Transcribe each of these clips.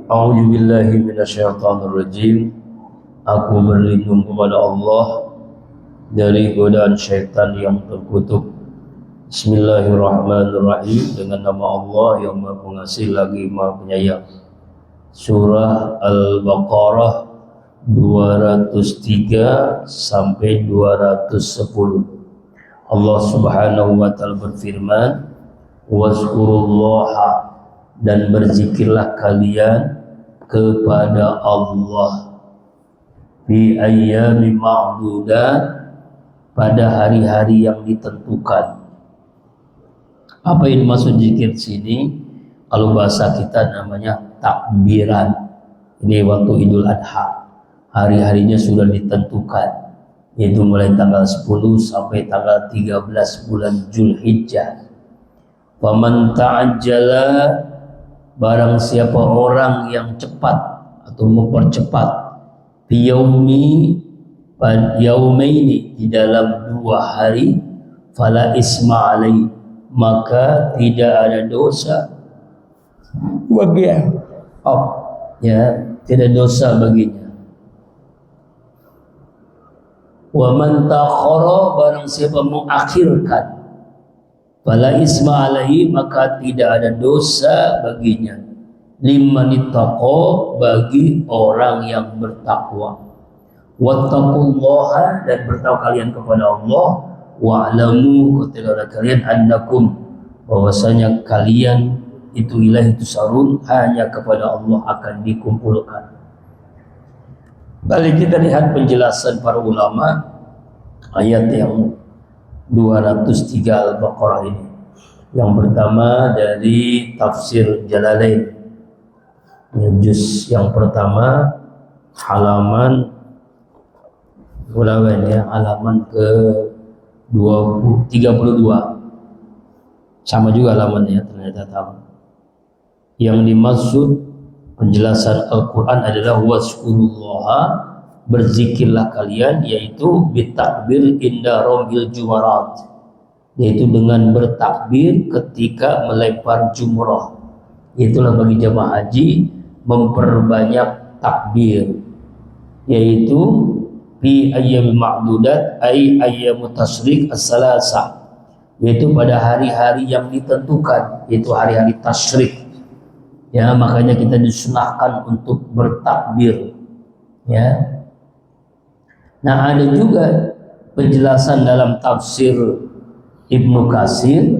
A'udzubillahi minasyaitonirrajim. Aku berlindung kepada Allah dari godaan syaitan yang terkutuk. Bismillahirrahmanirrahim. Dengan nama Allah yang Maha Pengasih lagi Maha Penyayang. Surah Al-Baqarah 203 sampai 210. Allah Subhanahu wa taala berfirman, "Wazkurullaha," dan berzikirlah kalian kepada Allah fi ayyami ma'dudat, pada hari-hari yang ditentukan. Apa yang dimaksud zikir sini? Kalau bahasa kita namanya takbiran. Ini waktu Idul Adha, hari-harinya sudah ditentukan, yaitu mulai tanggal 10 sampai tanggal 13 bulan Zulhijjah. Faman ta'ajjala, barang siapa orang yang cepat atau mempercepat, yaumaini, di dalam 2 hari, fala isma alai, maka tidak ada dosa baginya. Tidak dosa baginya. Wa man takhara, barang siapa mengakhirkan, fala isma alaihi, maka tidak ada dosa baginya. Liman ittaqa, bagi orang yang bertakwa. Wattaqullaha, dan bertakwa kalian kepada Allah. Wa'lamu, ketahuilah kalian, annakum, bahwasanya kalian itu ilahi tusarun, hanya kepada Allah akan dikumpulkan. Balik kita lihat penjelasan para ulama ayat yang 203 Al-Baqarah ini. Yang pertama dari tafsir Jalalain, juz yang pertama, halaman halaman ke 32. Sama juga halamannya, ternyata tahu. Yang dimaksud penjelasan Al-Quran adalah wazkurullaha, berzikirlah kalian, yaitu bitakbir inda romil jumarat, yaitu dengan bertakbir ketika melempar jumrah. Itulah bagi jamaah haji memperbanyak takbir, yaitu fi ayyamil ma'dudat, ay ayyamut tasyrik as-salasa, yaitu pada hari-hari yang ditentukan, yaitu hari-hari tasyrik. Ya, makanya kita disunahkan untuk bertakbir. Ya. Nah, ada juga penjelasan dalam tafsir Ibnu Katsir.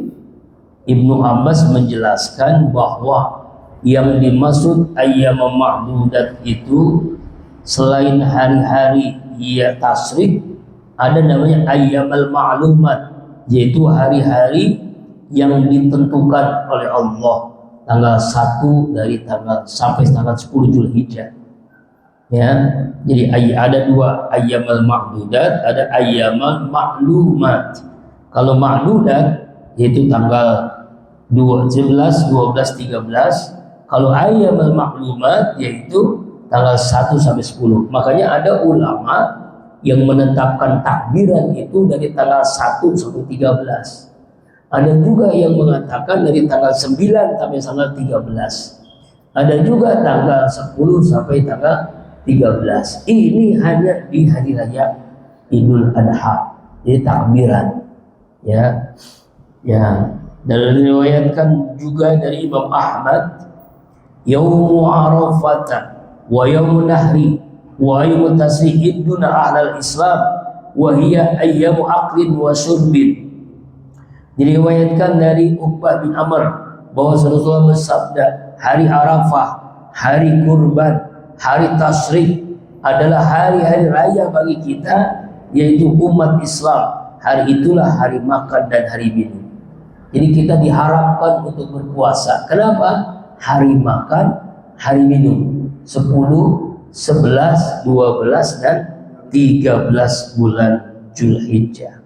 Ibnu Abbas menjelaskan bahwa yang dimaksud ayyam ma'dudat itu selain hari-hari tasyrik, ada namanya ayyamal ma'lumat, yaitu hari-hari yang ditentukan oleh Allah, tanggal 1 dari tanggal sampai tanggal 10 Zulhijjah. Ya, jadi ada 2 ayyamal ma'dudat, ada ayyamal ma'lumat. Kalau ma'dudat yaitu tanggal 11, 12, 13. Kalau ayyamal ma'lumat yaitu tanggal 1 sampai 10. Makanya ada ulama yang menetapkan takbiran itu dari tanggal 1 sampai 13. Ada juga yang mengatakan dari tanggal 9 sampai tanggal 13. Ada juga tanggal 10 sampai tanggal 13. Ini hanya di hari raya Idul Adha, jadi takbiran. Ya. Dan diriwayatkan juga dari Imam Ahmad, yaumu Arafah wa yaumun nahri wa yaumun tasriq duna ahlal Islam wa hiya ayyamu aqlin wa syurbin. Diriwayatkan dari Uqbah bin Amr bahwa Rasulullah bersabda, hari Arafah, hari kurban, hari tasyrik adalah hari-hari raya bagi kita, yaitu umat Islam. Hari itulah hari makan dan hari minum. Jadi kita diharamkan untuk berpuasa. Kenapa? Hari makan, hari minum, 10, 11, 12 dan 13 bulan Zulhijjah.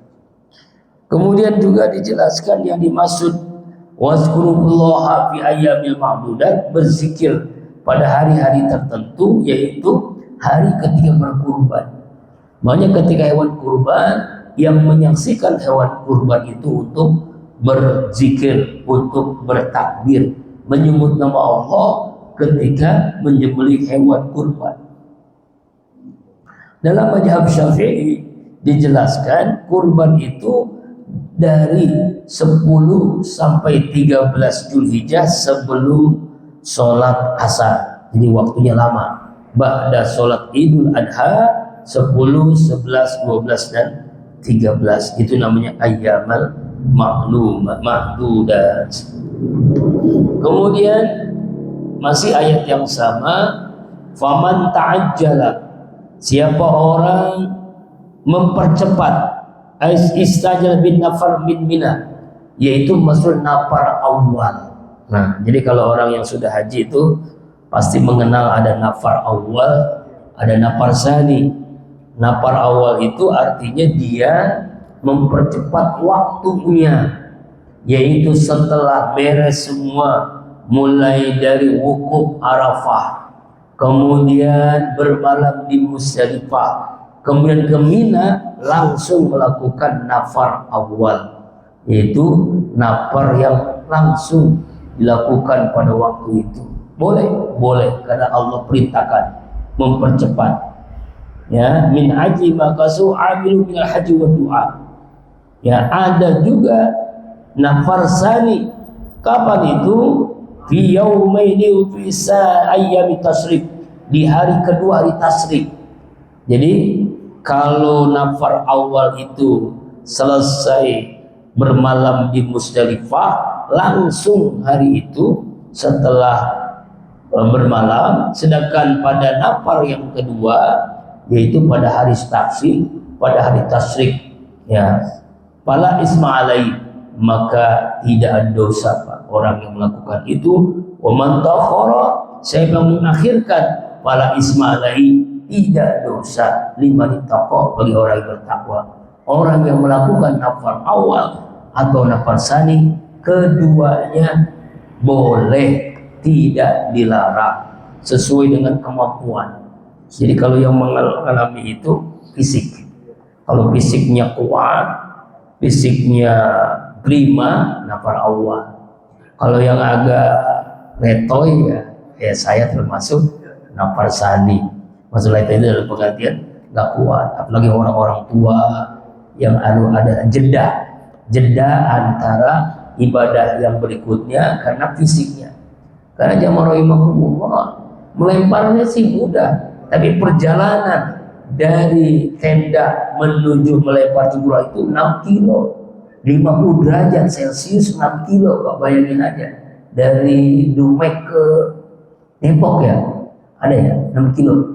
Kemudian juga dijelaskan yang dimaksud wazkurullaha fi ayyamil ma'dudat, berzikir pada hari-hari tertentu, yaitu hari ketika berkurban. Makanya ketika hewan kurban, yang menyaksikan hewan kurban itu untuk berzikir, untuk bertakbir, menyebut nama Allah, ketika menyembelih hewan kurban. Dalam mazhab Syafi'i dijelaskan kurban itu dari 10 sampai 13 Dzulhijjah sebelum sholat asar. Jadi waktunya lama. Ba'da sholat Idul Adha 10, 11, 12 dan 13. Itu namanya ayyamal ma'dudat. Kemudian masih ayat yang sama, faman ta'ajjala, siapa orang mempercepat istajal bin nafar bin mina, yaitu masuk nafar awal. Nah, jadi kalau orang yang sudah haji itu pasti mengenal ada nafar awal, ada nafar sani. Nafar awal itu artinya dia mempercepat waktunya, yaitu setelah beres semua, mulai dari wukuf Arafah, kemudian bermalam di Musdalifah, kemudian ke Mina, langsung melakukan nafar awal, yaitu nafar yang langsung dilakukan pada waktu itu. Boleh karena Allah perintahkan mempercepat. Ya, min haji makasu amilu minal haji wa du'a. Ya, ada juga nafar sani. Kapan itu? Fi yaumaini fi ayyami tasyrik, di hari kedua hari tasyrik. Jadi kalau nafar awal itu selesai bermalam di Musdalifah, langsung hari itu setelah bermalam. Sedangkan pada nafar yang kedua, yaitu pada hari tasyrik, pada hari tasyrik, ya, fala isma alai, maka tidak ada dosa orang yang melakukan itu. Wa man takhara, siapa yang mengakhirkan, fala isma alai, tidak dosa, liman ittaqa, bagi orang yang bertakwa. Orang yang melakukan nafar awal atau nafar sani, keduanya boleh, tidak dilarang, sesuai dengan kemampuan. Jadi kalau yang mengalami itu fisik, kalau fisiknya kuat, fisiknya prima, nafar awal. Kalau yang agak letoy, ya saya termasuk nafar sani. Masalah itu adalah pengertian nggak kuat, apalagi orang-orang tua yang ada jeda antara ibadah yang berikutnya karena fisiknya. Karena jamaah rahimahumullah, melemparnya sih mudah, tapi perjalanan dari tenda menuju melempar jumrah itu 6 kilo, 50 derajat Celcius, 6 kilo, Pak, bayangin aja. Dari Dumek ke Depok ya, ada ya 6 kilo.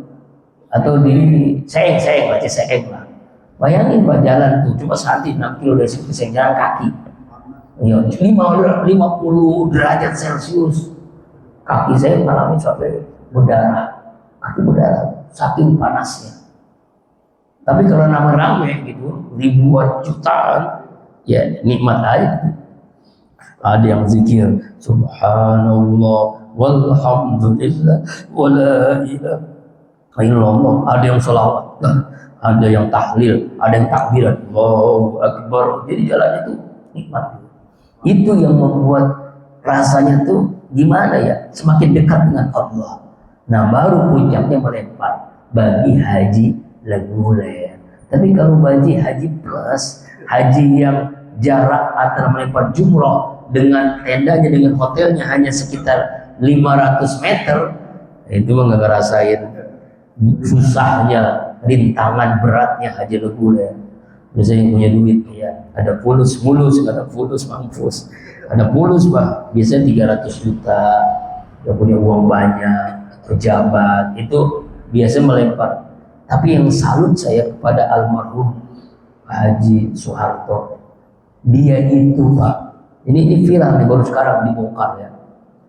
Atau di Seeng lah. Bayangin Pak, jalan tuh cuma sehari 6 kilo dari situ, Seeng, jalan kaki. Ya, 50 derajat Celcius. Kaki saya mengalami sampai berdarah, kaki berdarah, saking panasnya. Tapi kalau nama rame gitu, ribuan jutaan, ya nikmat aja. Ada yang zikir subhanallah walhamdulillah wala ilaha illallah, ada yang sholawat, ada yang tahlil, ada yang takbiran, Allahu akbar. Jadi jalannya itu nikmat. Itu yang membuat rasanya tuh gimana ya, semakin dekat dengan Allah. Nah, baru puncaknya melempar bagi haji reguler. Tapi kalau bagi haji plus, haji yang jarak antara melempar jumroh dengan tendanya, dengan hotelnya hanya sekitar 500 meter, itu mah nggak ngerasain susahnya, rintangan beratnya haji reguler. Biasanya punya duit ya, ada mulus, ada fulus, mampus. Ada fulus Pak, biasanya 300 juta, yang punya uang banyak, pejabat, itu biasa melempar. Tapi yang salut saya kepada almarhum Haji Soeharto, dia itu Pak, ini viral nih, baru sekarang dibongkar ya.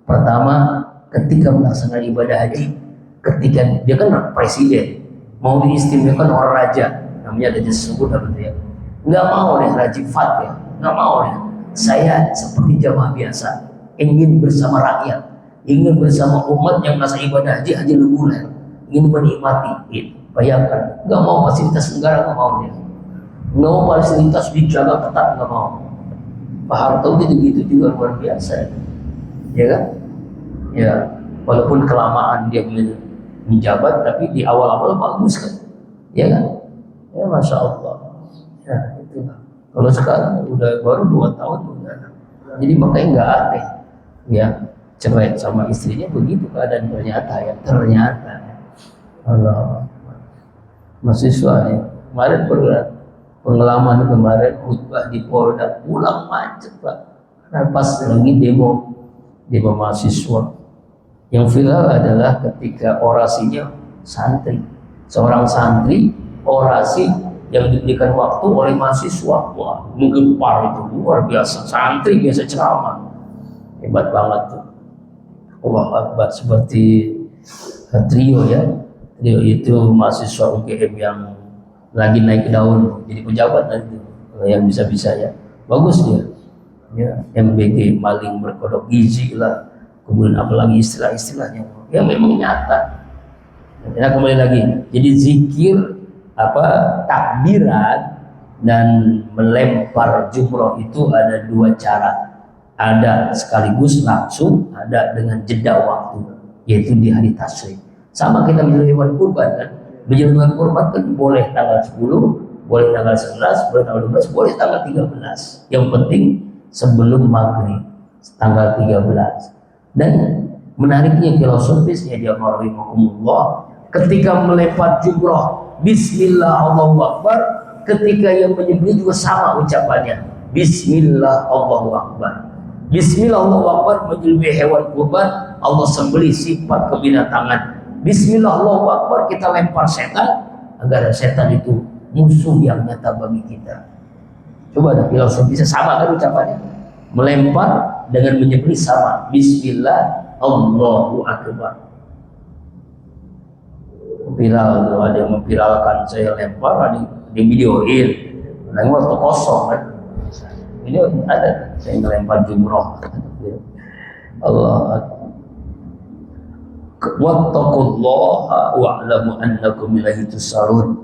Pertama, ketika melaksanakan ibadah haji, ketika dia kan presiden, mau diistimewakan orang raja, namanya raja tersebut ya, nggak mau deh Raji Fat ya, nggak mau deh. Saya seperti jamaah biasa, ingin bersama rakyat, ingin bersama umat yang melaksanakan ibadah haji reguler, ingin menikmati. Bayangkan, nggak mau fasilitas negara, nggak mau dia, nggak mau fasilitas dijaga ketat, nggak mau. Pak Harto gitu juga luar biasa, ya kan? Ya, walaupun kelamaan dia menjabat, tapi di awal-awal bagus kan, ya kan? Ya masya Allah. Ya itulah. Kalau sekarang udah baru 2 tahun udah, jadi makanya nggak aneh, ya cerai sama istrinya begitu keadaan ternyata ya. Allah, mahasiswa ya kemarin pengalaman kemarin khutbah di Polda pulang macet Pak, karena pas lagi demo mahasiswa. Yang viral adalah ketika orasinya seorang santri orasi yang diberikan waktu oleh mahasiswa, wah menggempar, itu luar biasa. Santri biasa ceramah hebat banget tuh, wah hebat, seperti trio ya, trio itu mahasiswa UGM yang lagi naik daun jadi pejabat nanti, yang bisa-bisa ya, bagus dia ya, MBG maling berkodok gizi lah, kemudian apalagi istilah-istilahnya ya memang nyata. Ya kembali lagi, jadi zikir takbiran dan melempar jumroh itu ada 2 cara, ada sekaligus langsung, ada dengan jeda waktu, yaitu di hari tasyrik. Sama kita menyembelih hewan kurban kan, menyembelih hewan kurban kan boleh tanggal 10, boleh tanggal 11, boleh tanggal 12, boleh tanggal 13, yang penting sebelum maghrib tanggal 13. Dan menariknya filosofisnya dia rahimahumullah, ketika melempar jumroh bismillah Allahu Akbar, ketika yang menyembelih juga sama ucapannya bismillah Allahu Akbar. Bismillah Allahu Akbar menyembelih hewan kurban, Allah sembelih sifat kebinatangan. Bismillah Allahu Akbar kita lempar setan, agar setan itu musuh yang nyata bagi kita. Coba ada filosofisnya sama kan ucapannya, melempar dengan menyembelih sama, bismillah Allahu Akbar. Viral tuh, ada yang memviralkan saya lempar, ada yang videoin, nah waktu kosong kan, video ada saya melempar jumroh. Allah, wattaqullaha wa'lamu annakum ilaihi tusarun.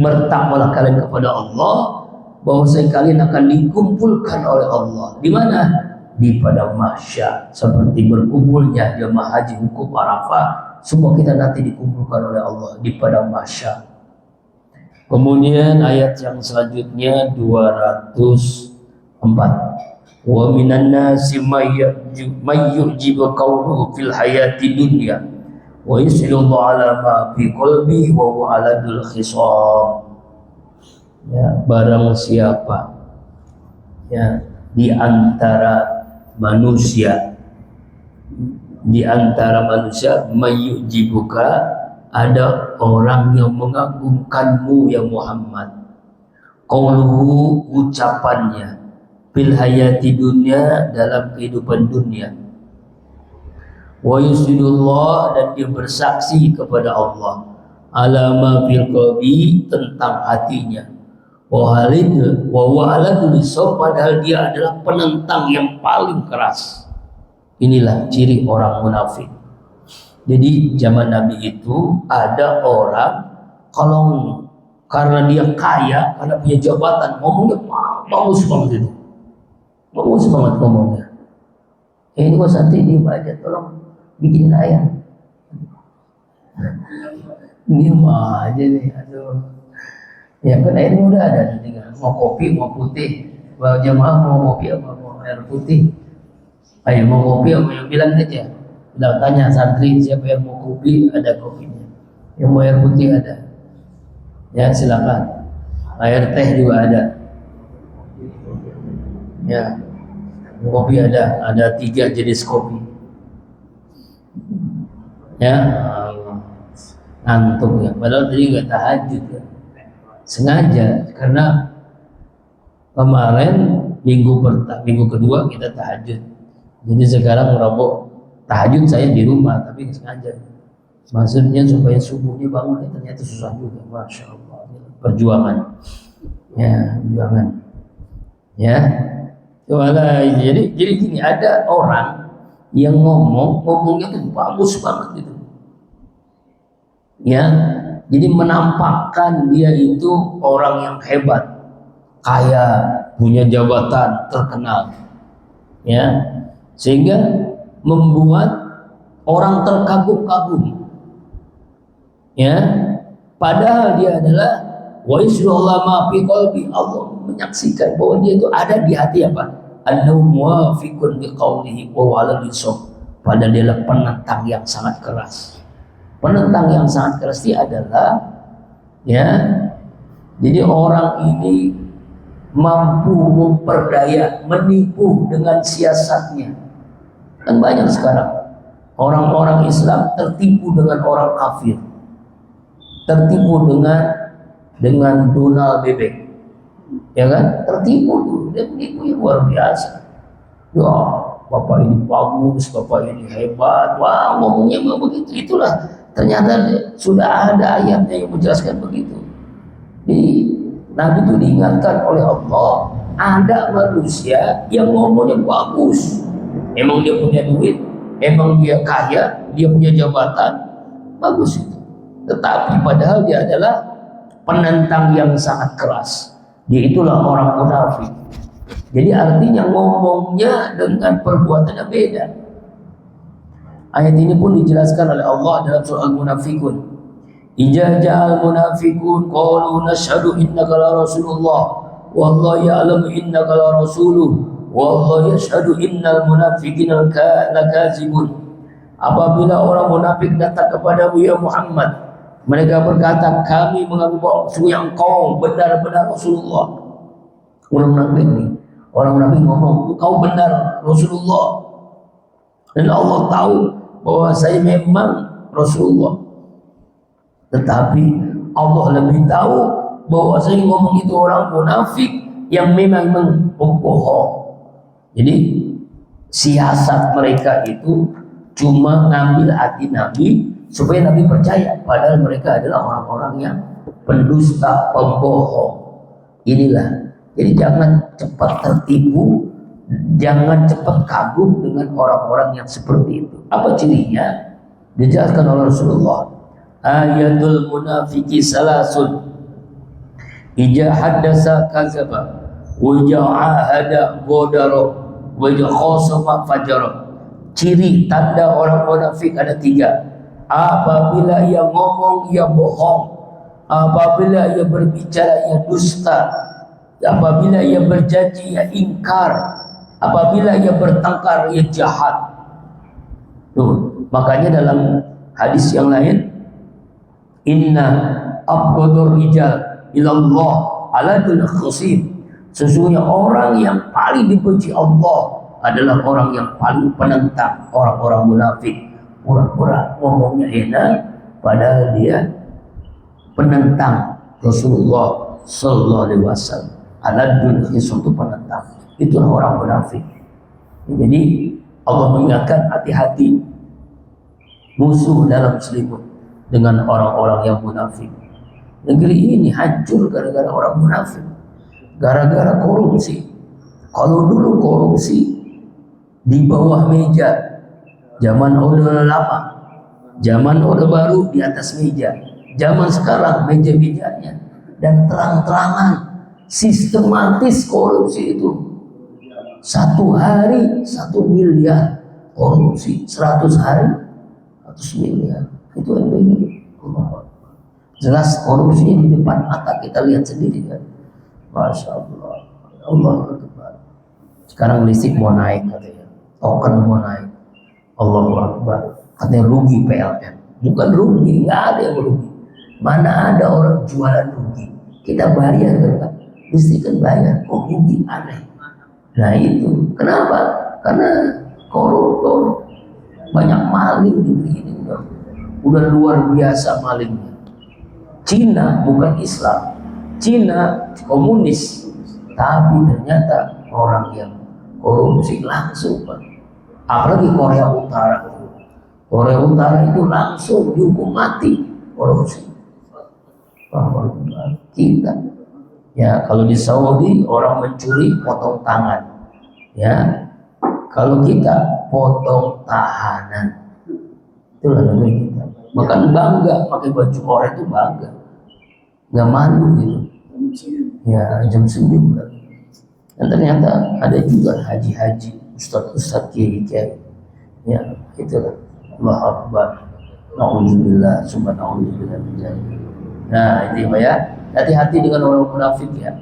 Bertakwalah kalian kepada Allah, bahwasanya kalian akan dikumpulkan oleh Allah. Di mana? Di padang mahsyar, seperti berkumpulnya jemaah haji wukuf Arafah. Semua kita nanti dikumpulkan oleh Allah di padang mahsyar. Kemudian ayat yang selanjutnya 204. Wa minan nasi may yu'jibu qawluhu fil hayati dunya wa yusillu ala ma fi qalbi wa huwa aladul khisam. Ya, barang siapa ya di antara manusia mayyujibuka, ada orang yang mengagumkanmu ya Muhammad, qauluhu ucapannya, fil hayati dunya dalam kehidupan dunia, wa yusidullah dan dia bersaksi kepada Allah, alama fil qalbi tentang hatinya, wa huwa aladul khisam padahal dia adalah penentang yang paling keras. Inilah ciri orang munafik. Jadi zaman Nabi itu ada orang kalau karena dia kaya, karena punya jabatan, ngomongnya bagus banget itu, bagus banget ngomongnya. Ini kok santai diem aja, tolong bikinin ayam. Diem aja nih, aduh. Ya kan airnya udah ada, tinggal mau kopi mau putih, mau jamaah mau kopi apa mau air putih. Ayo mau kopi apa yang bilang aja. Udah tanya santri siapa yang mau kopi, ada kopinya. Yang mau air putih ada. Ya silakan. Air teh juga ada. Ya. Kopi ada 3 jenis kopi. Ya. Ngantuk ya. Padahal tadi nggak tahajud ya. Sengaja karena kemarin minggu kedua kita tahajud. Jadi sekarang Rabu tahajud saya di rumah, tapi sengaja. Maksudnya supaya subuhnya bangun, ternyata susah juga. Masya Allah, perjuangan. Ya, perjuangan. Ya, jadi gini, ada orang yang ngomongnya tuh bagus banget gitu. Ya, jadi menampakkan dia itu orang yang hebat, kaya, punya jabatan, terkenal. Ya. Sehingga membuat orang terkagum-kagum, ya, padahal dia adalah wa yusrullah ma fi qalbi, Allah menyaksikan bahwa dia itu ada di hati apa? Annahu muwafiqun biqaulihi wa ala lisam. Padahal dia adalah penentang yang sangat keras. Penentang yang sangat keras ini adalah, ya, jadi orang ini mampu memperdaya, menipu dengan siasatnya. Kan banyak sekarang orang-orang Islam tertipu dengan orang kafir, tertipu dengan Donald bebek, ya kan? Tertipu tuh, dia menipu yang luar biasa. Ya, bapak ini bagus, bapak ini hebat, wah ngomongnya begitu. Itulah ternyata sudah ada ayatnya yang menjelaskan begitu. Nabi itu diingatkan oleh Allah, ada manusia yang ngomongnya bagus, emang dia punya duit, emang dia kaya, dia punya jabatan, bagus itu. Tetapi padahal dia adalah penentang yang sangat keras. Dia itulah orang munafik. Jadi artinya ngomongnya dengan perbuatannya beda. Ayat ini pun dijelaskan oleh Allah dalam surah Al-Munafikun. Idza ja'al munafiqun qalu nashhadu innaka la rasulullah wallahu ya'lamu innaka la rasuluh wallahu yashhadu innal munafiqina lakazibun. Apabila orang munafik datang kepadamu ya Muhammad, mereka berkata, kami mengaku bahwa yang kau benar-benar Rasulullah. Orang munafik ngomong, kau benar Rasulullah, dan Allah tahu bahwa saya memang Rasulullah. Tetapi Allah lebih tahu bahwa saya ngomong itu orang munafik yang memang pembohong. Jadi siasat mereka itu cuma ngambil hati Nabi supaya Nabi percaya, padahal mereka adalah orang-orang yang pendusta, pembohong. Inilah, jadi jangan cepat tertipu, jangan cepat kagum dengan orang-orang yang seperti itu. Apa cirinya? Dijelaskan oleh Rasulullah, ayatul munafiki salasun, ija haddasa kazaba, wajah ahada bodaro, wajah khosama fajaro. Ciri tanda orang munafik ada 3. Apabila ia ngomong ia bohong, apabila ia berbicara ia dusta, apabila ia berjanji ia ingkar, apabila ia bertengkar ia jahat. Tuh, makanya dalam hadis yang lain, inna abghadur rijal ilallah aladul khusim, sesungguhnya orang yang paling dibenci Allah adalah orang yang paling penentang, orang-orang munafik. Pura-pura ngomongnya enak, padahal dia penentang Rasulullah Sallallahu Alaihi Wasallam. Aladul khusim itu penentang. Itulah orang munafik. Jadi Allah mengingatkan, hati-hati musuh dalam selimut dengan orang-orang yang munafik. Negeri ini hancur gara-gara orang munafik, gara-gara korupsi. Kalau dulu korupsi di bawah meja, zaman Orde Lama, zaman Orde Baru di atas meja, zaman sekarang meja-mejanya, dan terang-terangan sistematis korupsi itu. 1 hari 1 miliar korupsi, 100 hari 100 miliar. Itu yang begini. Jelas korupsinya di depan mata, kita lihat sendiri kan. Masya Allah, Allah Akbar. Sekarang listrik mau naik katanya, token mau naik. Allahu Akbar. Katanya rugi PLN. Bukan rugi, nggak ada yang rugi. Mana ada orang jualan rugi? Kita bayar kan? Listrik kan bayar, kok rugi? Aneh. Nah itu, kenapa? Karena koruptor, banyak maling di negeri ini. Udah luar biasa malingnya. Cina bukan Islam, Cina komunis, tapi ternyata orang yang korupsi langsung, apalagi Korea Utara. Korea Utara itu langsung dihukum mati korupsi. Kita, ya kalau di Saudi orang mencuri potong tangan, ya kalau kita potong tahanan. Itulah negeri kita. Bahkan bangga pakai baju Korea itu bangga, nggak malu gitu. Ya jam 9. Dan ternyata ada juga haji-haji, ustadz-ustadz kiai-kiai. Ya itulah. Allahu Akbar. Nauzubillah, subhanallah. Nah, itu ya. Hati-hati dengan orang munafik ya.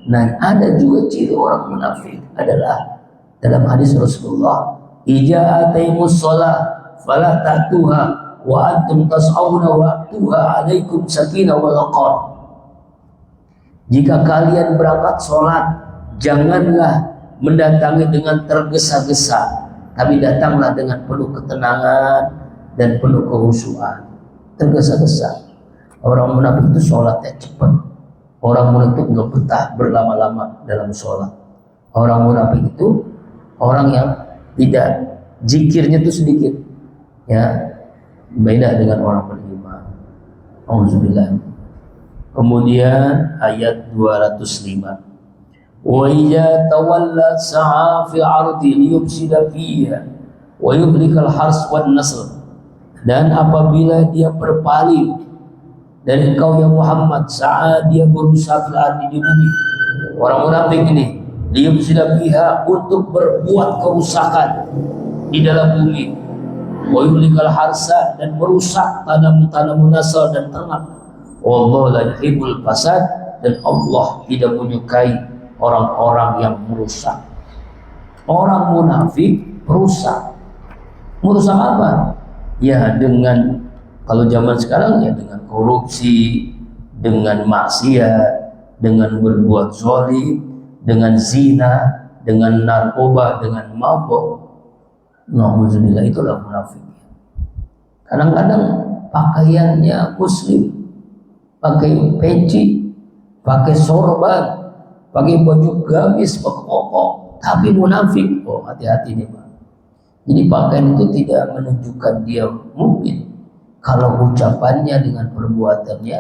Nah, ada juga ciri orang munafik adalah dalam hadis Rasulullah, "Ija ataimus shalah fala ta'tuha wa antum tas'auna wa tuha alaikum sakinah wal waqar." Jika kalian berangkat sholat, janganlah mendatangi dengan tergesa-gesa, tapi datanglah dengan penuh ketenangan dan penuh kehusuan. Tergesa-gesa. Orang munafik itu sholatnya cepat. Orang munafik itu nggak betah berlama-lama dalam sholat. Orang munafik itu orang yang tidak, zikirnya itu sedikit, ya, beda dengan orang beriman. Alhamdulillah. Kemudian ayat 205. Wa idza tawalla sa'a fi 'ardi liyufsida fiha wa yuhlikal hars wan nasl. Dan apabila dia berpaling dari engkau ya Muhammad, saat dia berusaha di bumi, orang munafik ini liyufsida fiha, untuk berbuat kerusakan di dalam bumi, wa yuhlikal harsa, dan merusak tanam-tanam nasl dan ternak. Wallahu la yuhibbul fasad, dan Allah tidak menyukai orang-orang yang merusak. Orang munafik merusak. Merusak apa? Ya dengan, kalau zaman sekarang ya dengan korupsi, dengan maksiat, dengan berbuat zalim, dengan zina, dengan narkoba, dengan mabuk. Nauzubillah, itulah munafik. Kadang-kadang pakaiannya muslim, pakai peci, pakai sorban, pakai baju gamis, pakai koko, tapi munafik. Oh, hati-hati nih Pak. Jadi pakaian itu tidak menunjukkan dia mukmin kalau ucapannya dengan perbuatannya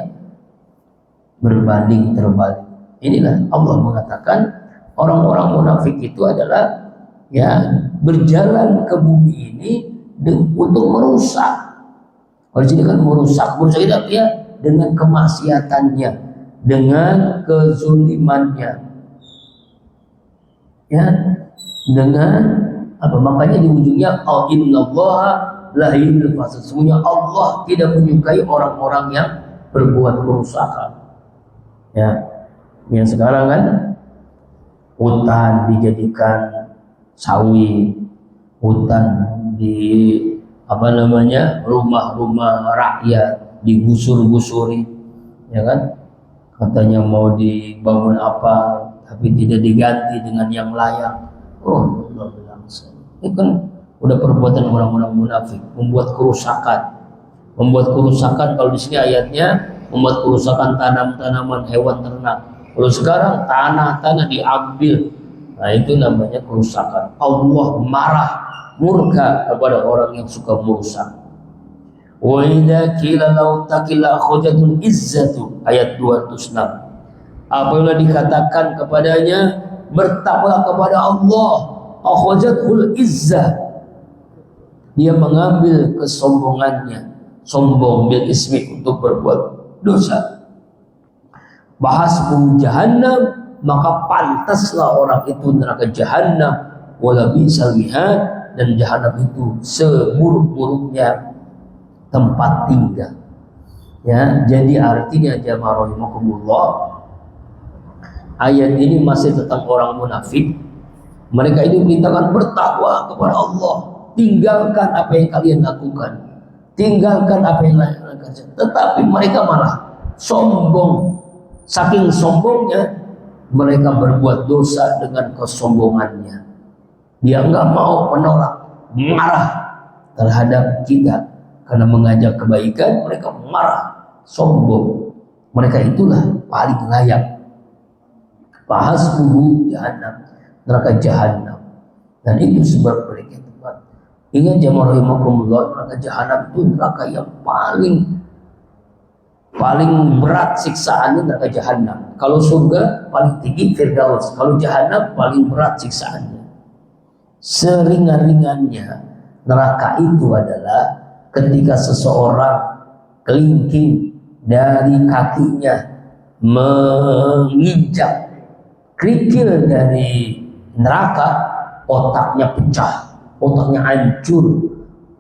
berbanding terbalik. Inilah Allah mengatakan orang-orang munafik itu adalah ya berjalan ke bumi ini untuk merusak. Kalau sini kan merusak itu artinya dengan kemaksiatannya, dengan kezulimannya, ya, dengan apa, makanya di ujungnya innallaha la yuhibbul fasad, sesungguhnya Allah tidak menyukai orang-orang yang berbuat kerusakan. Ya, yang sekarang kan hutan dijadikan sawit, hutan di apa namanya, rumah-rumah rakyat digusur-gusuri, ya kan, katanya mau dibangun apa tapi tidak diganti dengan yang layak. Oh, Allah bilang, ini kan udah perbuatan orang-orang munafik, membuat kerusakan. Membuat kerusakan, kalau di sini ayatnya membuat kerusakan tanam-tanaman, hewan ternak. Kalau sekarang tanah-tanah diambil, nah itu namanya kerusakan. Allah marah, murka kepada orang yang suka merusak. Wa idza qila law taqilla khujatul izzatu, ayat 206. Apabila dikatakan kepadanya bertakwalah kepada Allah, akhajatul izzah, dia mengambil kesombongannya, sombong bil ismi, untuk berbuat dosa. Bahasbu jahannam, maka pantaslah orang itu neraka jahannam, wala bisal mihad, dan jahannam itu seburuk-buruknya tempat tinggal. Ya, jadi artinya jamaah rahimakumullah, ayat ini masih tentang orang munafik. Mereka ini diperintahkan bertakwa kepada Allah, tinggalkan apa yang kalian lakukan, tinggalkan apa yang kalian lakukan. Tetapi mereka malah sombong. Saking sombongnya, mereka berbuat dosa dengan kesombongannya. Dia nggak mau menolak, marah terhadap kita karena mengajak kebaikan. Mereka marah, sombong. Mereka itulah paling layak. Bahasbuhu jahannam, neraka jahannam. Dan itu sebab mereka tempat. Ingat jamaah rahimakumullah, neraka jahannam itu neraka yang paling berat siksaannya, neraka jahannam. Kalau surga paling tinggi Firdaus, kalau jahannam paling berat siksaannya. Seringan-ringannya neraka itu adalah ketika seseorang kelingking dari kakinya menginjak kerikil dari neraka, otaknya pecah, otaknya hancur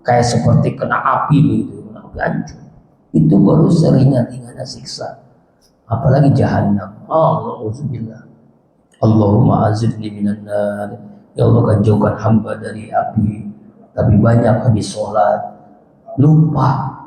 kayak seperti kena api begitu, kena api hancur. Itu baru seringan-ringannya siksa. Apalagi jahanam. Alhamdulillah. Allahumma azibni minan nar. Ya Allah, kan jauhkan hamba dari api. Tapi banyak habis sholat lupa.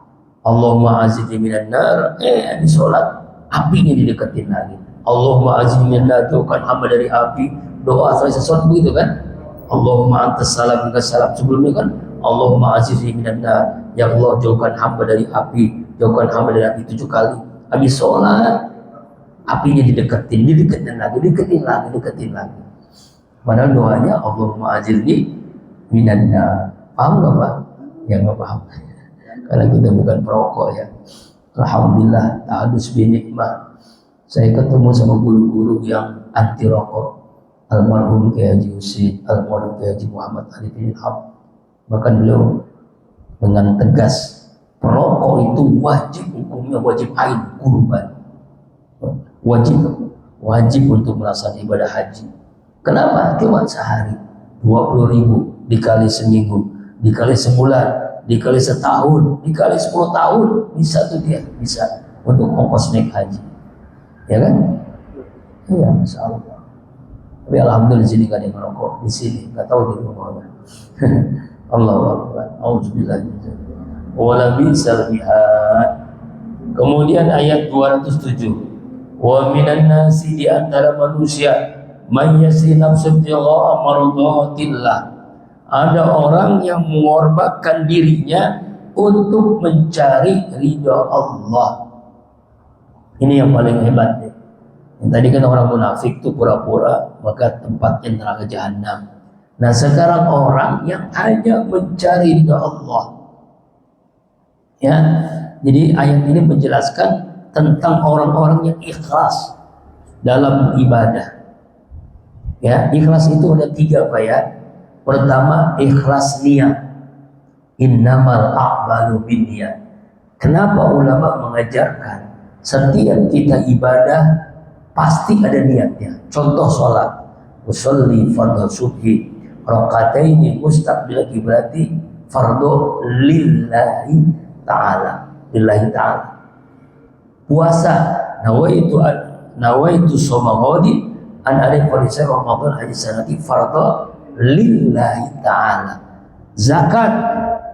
Allahumma azibni minan nar. Habis sholat apinya dideketin lagi. Allahumma azibni minan nar, jauhkan hamba dari api. Doa selesai sholat begitu kan. Allahumma antas salam, minkas salam. Sebelumnya kan Allahumma azibni minan nar. Ya Allah, jauhkan hamba dari api. Jauhkan hamba dari api 7 kali. Habis sholat apinya dideketin lagi. Padahal doanya Allahumma ajirni minan nar. Paham nggak Pak? Ya nggak paham. Karena kita bukan perokok ya. Alhamdulillah, ta'adus binikmah. Saya ketemu sama guru-guru yang anti rokok. Almarhum Kiai Haji Husin, almarhum Kiai Haji Muhammad Ali bin Ab. Bahkan beliau dengan tegas, perokok itu wajib, hukumnya wajib ain, kurban. Wajib untuk melaksanakan ibadah haji. Kenapa? Cuma sehari 20.000 dikali seminggu, dikali sebulan, dikali setahun, dikali 10 tahun, bisa tuh dia, bisa untuk ongkos naik haji, ya kan? Iya, Masya Allah. Tapi alhamdulillah di sini gak ada yang merokok, di sini nggak tahu di rumah. Allahu Akbar. Auzubillah. Wala bisal mihad. Kemudian ayat 207. Wa minan nasi, di antara manusia, man yasri nafsu ibtigha'a mardatillah. Ada orang yang mengorbankan dirinya untuk mencari ridha Allah. Ini yang paling hebat deh. Yang tadi kan orang munafik itu pura-pura, maka tempatnya neraka jahanam. Nah sekarang orang yang hanya mencari ridha Allah. Ya, jadi ayat ini menjelaskan tentang orang-orang yang ikhlas dalam ibadah. Ya, ikhlas itu ada 3 Pak ya. Pertama, ikhlas niat. Innamal a'malu binniyat. Kenapa ulama mengajarkan setiap kita ibadah pasti ada niatnya. Contoh sholat, usolli fardhu subhi rakataini mustaqbil kiblati fardhu lillahi ta'ala. Lillahi ta'ala. Puasa, nawaitu shoma ghadi an arif fardhu Ramadan haji sanati fardhu lillahi ta'ala. Zakat,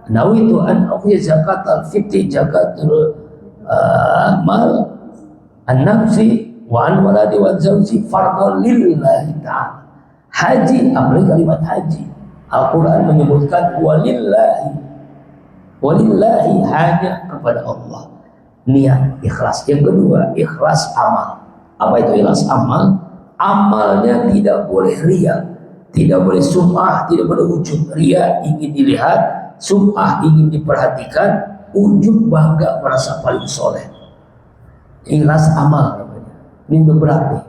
nawaitu an ukhri zakat al-fitri zakatul mal an-nafsi wa an waladi wa zawji fardhu lillahi ta'ala. Haji, apalagi kalimat haji, Al-Quran menyebutkan walillahi, hanya kepada Allah. Niat, ikhlas. Yang kedua, ikhlas amal. Apa itu ikhlas amal? Amalnya tidak boleh riya, tidak boleh sum'ah, tidak boleh ujub. Riya ingin dilihat, sum'ah ingin diperhatikan, ujub bangga merasa paling soleh. Ikhlas amal namanya. Ini udah berat nih.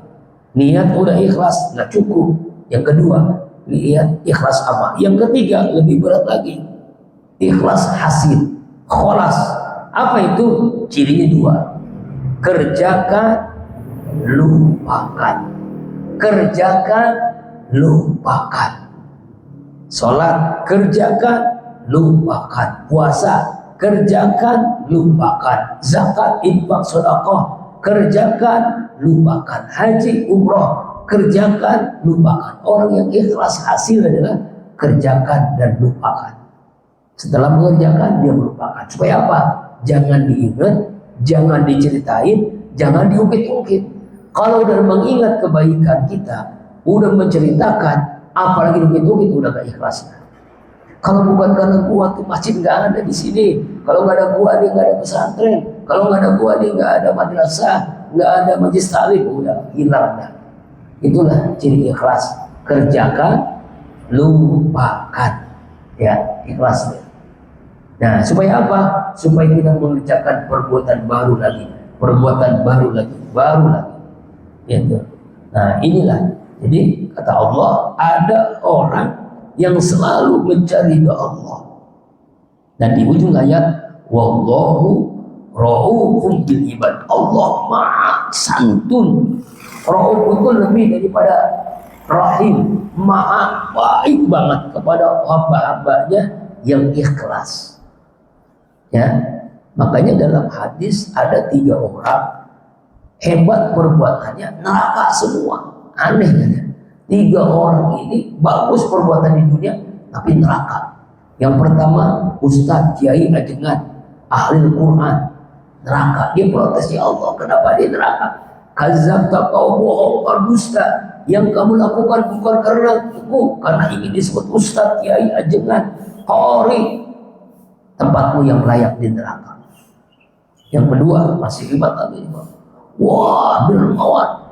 Niat udah ikhlas, nggak cukup. Yang kedua, niat ikhlas amal. Yang ketiga, lebih berat lagi. Ikhlas hasil, kholas. Apa itu? Cirinya 2. Kerjakan, lupakan. Kerjakan, lupakan. Sholat, kerjakan, lupakan. Puasa, kerjakan, lupakan. Zakat, infak, sedekah, kerjakan, lupakan. Haji, umroh, kerjakan, lupakan. Orang yang ikhlas hasil adalah kerjakan dan lupakan. Setelah mengerjakan, dia melupakan. Supaya apa? Jangan diingat, jangan diceritain, jangan diungkit-ungkit. Kalau udah mengingat kebaikan kita, udah menceritakan, apalagi diungkit-ungkit, udah gak ikhlas. Kalau bukan karena gua tuh masjid gak ada di sini. Kalau gak ada gua, dia gak ada pesantren. Kalau gak ada gua, dia gak ada madrasah, gak ada majlis taklim, udah hilang dah. Itulah ciri ikhlas. Kerjakan, lupakan. Ya, ikhlas. Nah, supaya apa? Supaya kita mengerjakan perbuatan baru lagi, baru lagi. Gitu. Nah, inilah. Jadi kata Allah, ada orang yang selalu mencari ridha Allah. Dan di ujung ayat, wallahu ra'ufun bil ibad. Allah Maha santun. Ra'uf itu lebih daripada rahim, Maha baik banget kepada hamba-hambanya yang ikhlas. Ya, makanya dalam hadis ada 3 orang hebat perbuatannya, neraka semua. Aneh kan ya? 3 orang ini bagus perbuatan di dunia, tapi neraka. Yang pertama, Ustadz Kiai Ajengan, ahli Quran, neraka. Dia protes, ya Allah, kenapa dia neraka? Kadzabta, kau bohong, kau dusta. Yang kamu lakukan bukan karena aku, karena ingin disebut Ustadz Kiai Ajengan, Qori. Tempatmu yang layak di neraka. Yang kedua, masih hebat lagi. Wah, dermawan,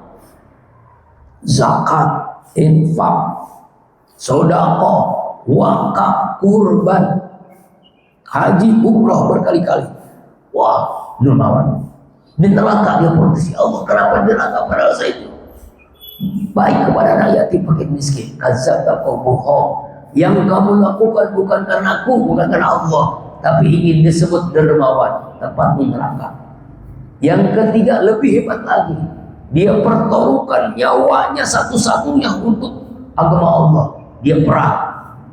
zakat, infak, sedekah, wakaf, kurban, haji, umroh berkali-kali. Wah, dermawan. Di neraka dia protes, ya Allah, kenapa di neraka padahal saya itu baik kepada anak yatim, fakir miskin. Kadzdzabta, kau bohong. Yang kamu lakukan bukan karena aku, bukan karena Allah, tapi ingin disebut dermawan. Tempatmu neraka. Yang ketiga lebih hebat lagi, dia pertaruhkan nyawanya satu-satunya untuk agama Allah. Dia perang,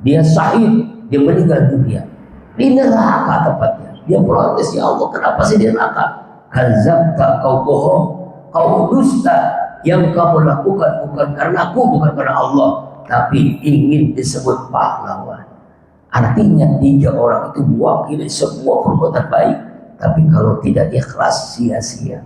dia syahid, dia meninggal dunia di neraka tempatnya. Dia protes, ya Allah, kenapa sih di neraka? Kadzdzabta, kau bohong, kau dusta. Yang kamu lakukan bukan karena aku, bukan karena Allah, tapi ingin disebut pahlawan. Artinya 3 orang itu mewakili semua perbuatan baik, tapi kalau tidak ikhlas sia-sia.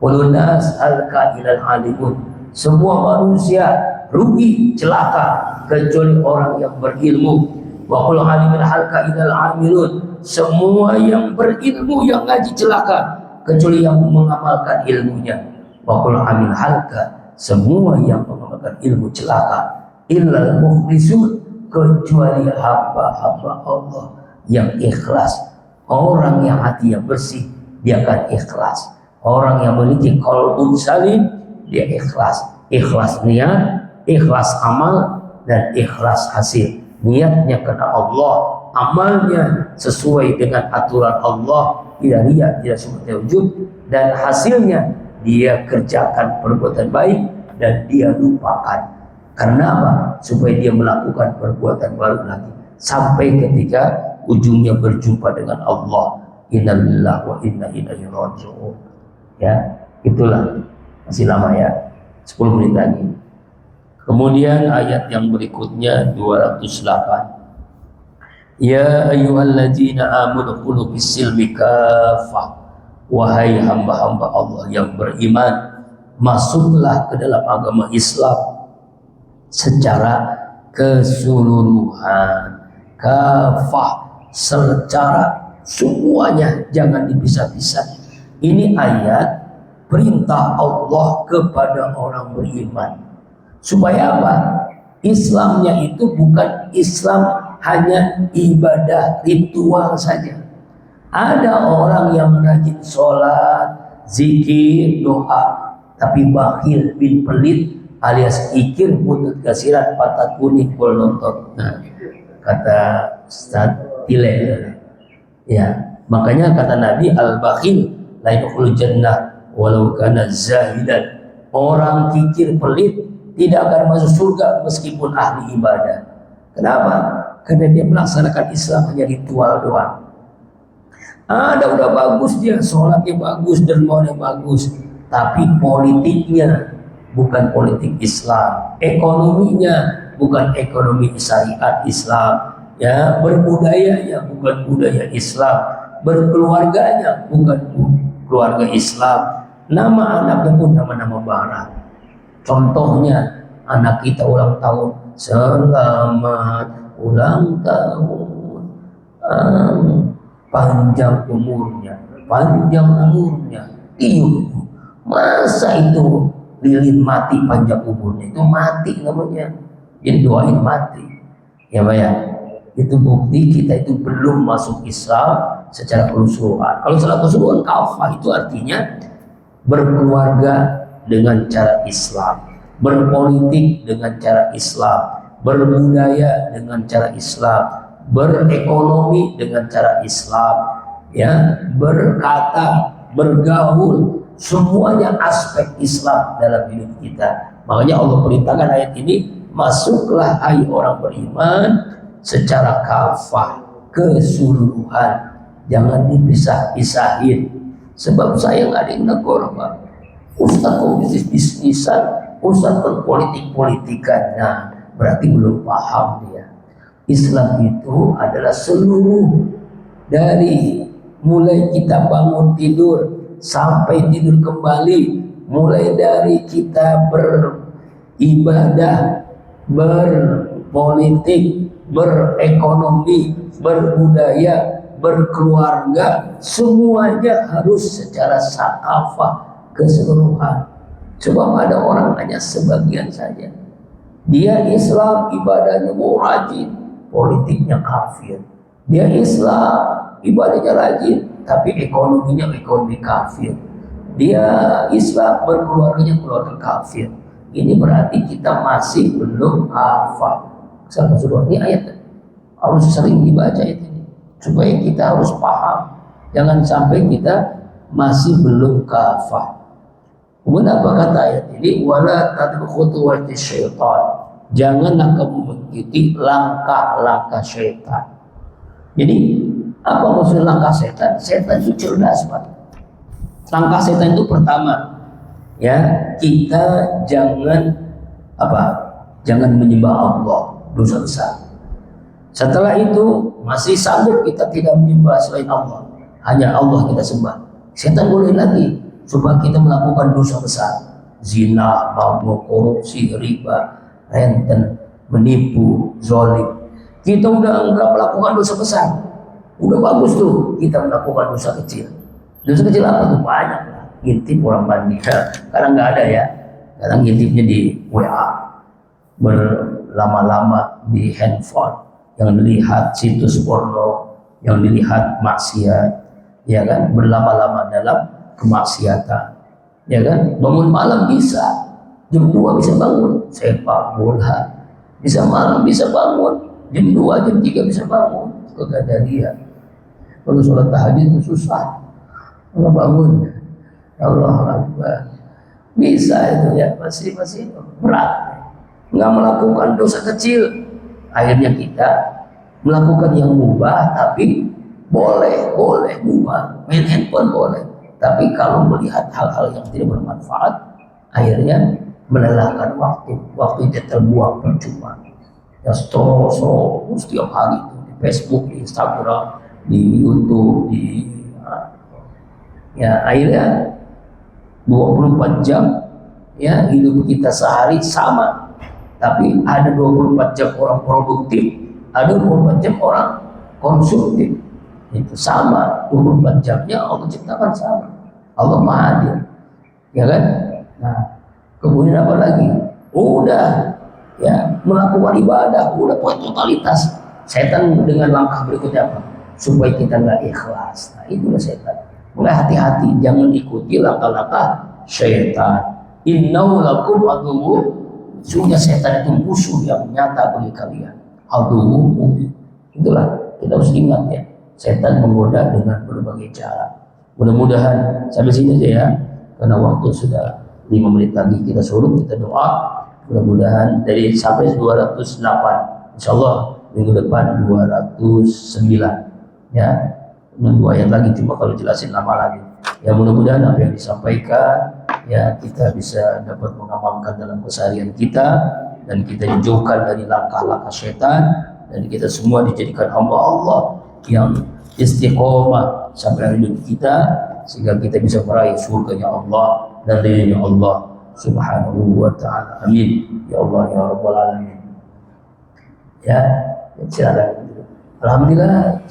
Wulunas halka ilal alimun, semua manusia rugi, celaka, kecuali orang yang berilmu. Wa qul alimin halka ilal amilun, semua yang berilmu, yang ngaji, celaka, kecuali yang mengamalkan ilmunya. Wa qul amin halka, semua yang mengamalkan ilmu, celaka, illal mukhlisun, kecuali hamba-hamba Allah yang ikhlas. Orang yang hatinya bersih, dia akan ikhlas. Orang yang memiliki qalbun salim, dia ikhlas. Ikhlas niat, ikhlas amal, dan ikhlas hasil. Niatnya karena Allah, amalnya sesuai dengan aturan Allah, tidak riya, tidak sumber ujub, dan hasilnya dia kerjakan perbuatan baik dan dia lupakan. Karena apa? Supaya dia melakukan perbuatan baru lagi sampai ketika ujungnya berjumpa dengan Allah. Innalillahi wa inna ilaihi raji'un. Ya, itulah, masih lama ya, 10 menit lagi. Kemudian ayat yang berikutnya 208. Ya ayyuhalladzina amanu qulu fis-silmi kaffah. Wahai hamba-hamba Allah yang beriman, masuklah ke dalam agama Islam secara keseluruhan, kafah, secara semuanya, jangan dipisah-pisah. Ini ayat perintah Allah kepada orang beriman. Supaya apa? Islamnya itu bukan Islam hanya ibadah ritual saja. Ada orang yang rajin sholat, zikir, doa, tapi bakhil bin pelit alias ikir buntut kasiran patah kuning pol nonton. Nah, kata Ustaz Tile. Ya, makanya kata Nabi, al-bakhil la yadkhulul jannah walau kana zahidan. Orang kikir pelit tidak akan masuk surga meskipun ahli ibadah. Kenapa? Karena dia melaksanakan Islam hanya ritual doang. Ada udah bagus, dia sholatnya bagus, dermawannya bagus, tapi politiknya bukan politik Islam, ekonominya bukan ekonomi syariat Islam, ya, berbudayanya bukan budaya Islam, berkeluarganya bukan keluarga Islam, nama anaknya pun nama-nama Barat. Contohnya, anak kita ulang tahun, selamat ulang tahun, panjang umurnya, tiup. Masa itu lilin mati panjang umurnya? Itu mati namanya. Jadi doain mati. Ya Pak ya. Itu bukti kita itu belum masuk Islam secara keseluruhan. Kalau secara keseluruhan kafah itu artinya berkeluarga dengan cara Islam, berpolitik dengan cara Islam, berbudaya dengan cara Islam, berekonomi dengan cara Islam, ya, berkata, bergaul, semuanya aspek Islam dalam hidup kita. Makanya Allah perintahkan ayat ini, masuklah hai orang beriman secara kafah, keseluruhan, jangan dipisah-pisahin. Sebab saya nggak ada yang negor, Pak. Ustaz kok bisnis-bisnisan, Ustaz kok politik-politikan. Nah, berarti belum paham dia. Islam itu adalah seluruh, dari mulai kita bangun tidur sampai tidur kembali, mulai dari kita beribadah, berpolitik, berekonomi, berbudaya, berkeluarga, semuanya harus secara sakafah keseluruhan. Coba ada orang hanya sebagian saja. Dia Islam, ibadahnya rajin, politiknya kafir. Dia Islam, ibadahnya rajin, tapi ekonominya ekonomi kafir. Dia Islam, berkeluarganya keluarga kafir. Ini berarti kita masih belum hafal. Ini ayat harus sering dibaca itu, supaya kita harus paham. Jangan sampai kita masih belum kafah. Kemudian apa kata ayat ini? Wala tattabi'u khutuwati syaitan. Janganlah kamu mengikuti langkah-langkah syaitan. Jadi apa maksud langkah setan? Setan itu cerdas, Pak. Langkah setan itu pertama, ya, kita jangan jangan menyembah Allah, dosa besar. Setelah itu masih sanggup kita tidak menyembah selain Allah, hanya Allah kita sembah. Setan boleh lagi supaya kita melakukan dosa besar, zina, mabuk, korupsi, riba, renten, menipu, zalim. Kita udah enggak melakukan dosa besar, udah bagus tuh kita melakukan dosa kecil. Dosa kecil apa tuh? Banyak lah. Ngintip orang mandi, kadang nggak ada ya. Kadang ngintipnya di WA, berlama-lama di handphone, yang dilihat situs porno, yang dilihat maksiat, ya kan? Berlama-lama dalam kemaksiatan, ya kan? Bangun malam bisa, jam 2 bisa bangun, sepak bola, bisa malam bisa bangun, jam 2, jam 3 bisa bangun, kegadaria. Kalau sholat tahajud itu susah, kalau bangun, Allah Akbar, bisa itu ya, masih berat. Nggak melakukan dosa kecil, akhirnya kita melakukan yang mubah, tapi boleh mubah, main handphone boleh, tapi kalau melihat hal-hal yang tidak bermanfaat, akhirnya melelahkan waktu itu terbuang percuma. Ya scroll setiap hari di Facebook, di Instagram, di YouTube, ya akhirnya 24 jam ya hidup kita sehari sama, tapi ada 24 jam orang produktif, ada 24 jam orang konsumtif. Itu sama, 24 jamnya Allah ciptakan sama. Allah Maha Adil, ya kan? Nah, kemudian apa lagi? Udah ya melakukan ibadah, udah totalitas. Setan dengan langkah berikutnya apa? Supaya kita nggak ikhlas. Nah, itulah setan. Mulai hati-hati, jangan ikuti langkah-langkah syaitan. Innahu lakum aduwwun, sungguh setan itu musuh yang nyata bagi kalian. Aduwwun, itulah kita harus ingat ya. Setan menggoda dengan berbagai cara. Mudah-mudahan sampai sini aja ya, karena waktu sudah 5 menit lagi kita suruh kita doa. Mudah-mudahan dari sampai 208, insyaallah minggu depan 209 ya. 2 ayat lagi, cuma kalau jelasin lama lagi. Ya mudah-mudahan apa yang disampaikan ya kita bisa dapat mengamalkan dalam keseharian kita, dan kita dijauhkan dari langkah-langkah syaitan, dan kita semua dijadikan hamba Allah yang istiqomah sampai hidup kita, sehingga kita bisa meraih surganya Allah dan ridhonya Allah Subhanahu wa ta'ala. Amin ya Allah ya Rabbal Alamin. Ya, silakan. Alhamdulillah.